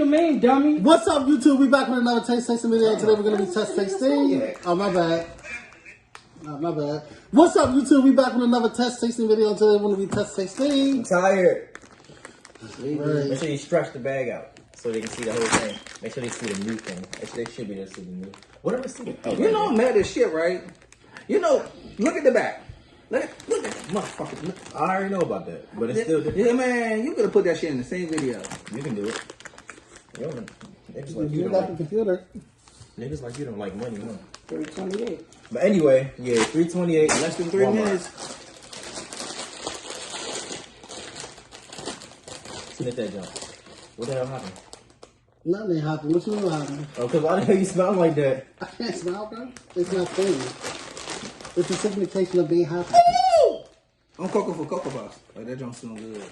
mean, dummy? What's up, YouTube? We back with another taste tasting video. Today we're gonna be test tasting. Oh, my bad. My bad. What's up, YouTube? We back with another test tasting video. Today we're gonna be test tasting. I'm tired. Right. Make sure you stretch the bag out so they can see the whole thing. Make sure they see the new thing. They should be able to see the new. Whatever see it. Oh, You know I'm mad as shit, right? You know, look at the back. Look at that motherfucker. I already know about that, but it's still different. Yeah, man, you could have put that shit in the same video. You can do it. Niggas like You you got don't the like, computer. niggas like you don't like money, huh? 328. But anyway, yeah, 328. Less than 3 minutes. Sniff that jump. What the hell happened? Nothing happened. What you mean happened? Oh, because why the hell you smell like that? I can't smile, bro. It's not funny. It's a signification of being happy. I'm Cocoa for Cocoa Puffs. Like, that don't smell good.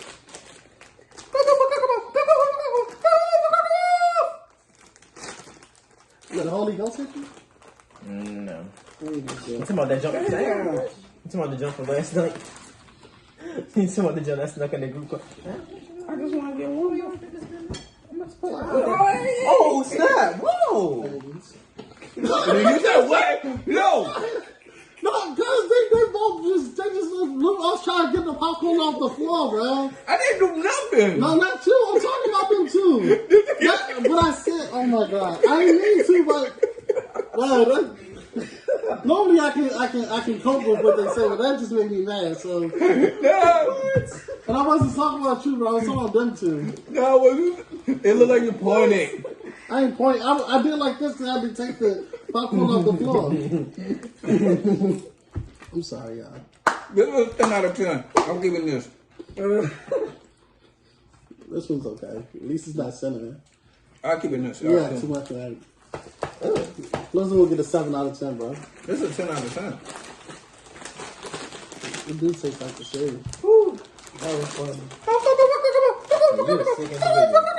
You got the Holy Ghost with you? No. Oh, You talking about that jump? You talking about the jump from last night? You talking about the jump that snuck in the group? I just want to get one. Oh, snap! Whoa! You said what? No! No, cause they both just I was trying to get the popcorn off the floor, bro. I didn't do nothing. No, not you. I'm talking about them too. What I said, oh my god, I didn't mean to, but normally I can cope with what they say, but that just made me mad. So, No. and I wasn't talking about you, bro. I was talking about them two. No, it looked like you're pointing. I ain't pointing. I did like this, and I had to take the popcorn off the floor. I'm sorry, y'all. This was 10 out of 10. I'm giving this. This one's okay. At least it's not cinnamon. I'll keep it this. Yeah, too much of that. This one will get a 7 out of 10, bro. This is a 10 out of 10. It do taste like the shade. Woo. That was funny.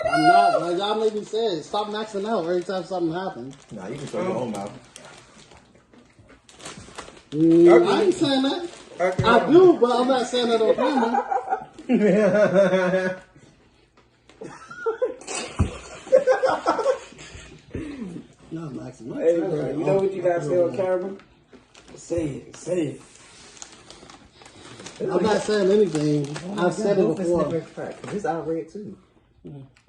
I'm not, bro. Y'all made me say it. Stop maxing out every time something happens. Nah, you can throw your own mouth. I ain't saying that. I do, but I'm not saying that on camera. Y'all maxing out. Hey, bro, you know what you gotta say on camera? Say it, say it. I'm not saying anything. I've said it before. This I read too.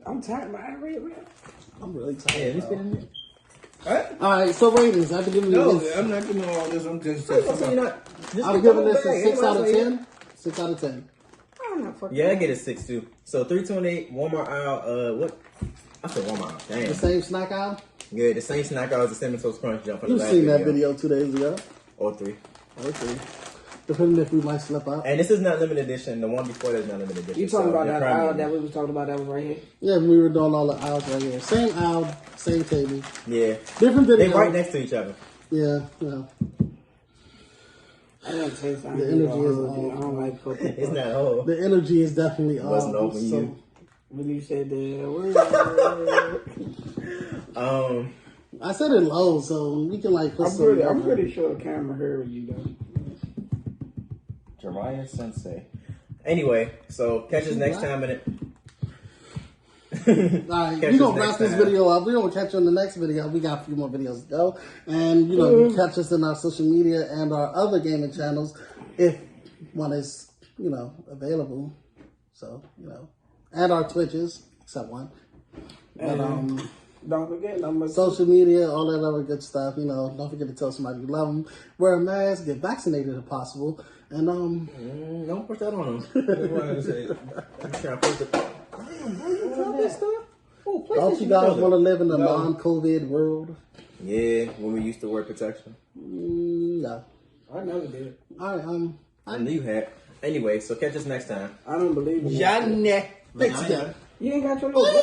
I'm tired, man. I read. I'm really Yeah, tired. this been in there. Alright, so ratings. I have to give you No, this. I'm not giving all this. I'm just I'm giving this a 6 out of 10. 6 out of 10. I'm not fucking. Yeah, I get a 6 too. So 328, one more aisle. What? I said one more aisle. Damn. The same snack aisle? Yeah, the same snack aisle as the Cinnamon Toast Crunch jump from the You've last seen that video 2 days ago. Or 3. Okay. Depending if we might slip out. And this is not limited edition. The one before that is not limited edition. You talking about that premium. aisle that we was talking about that was right here? Yeah, we were doing all the aisles right here. Same aisle, same table. Yeah. Different video. They right next to each other. Yeah, yeah. I don't taste The energy is I off. don't like cooking. It's not old. The energy is definitely off. Wasn't open you. When you said the word, I said it low, so we can like put I'm pretty sure the camera heard you though. Jiraiya Sensei. Anyway, so catch us next time in it. Alright, we're gonna wrap this video up. We're gonna catch you on the next video. We got a few more videos to go. And you know, catch us in our social media and our other gaming channels if one is, you know, available. So, you know. And our Twitches, except one. But Don't forget, social media, all that other good stuff, you know, don't forget to tell somebody you love them. Wear a mask, get vaccinated if possible. And don't put that on them. I'm trying to put the don't you guys want to live in a non-COVID world? Yeah, when we used to wear protection. No. I never did. All right, I knew you had. Anyway, so catch us next time. I don't believe in Johnny. thanks again. You ain't got your little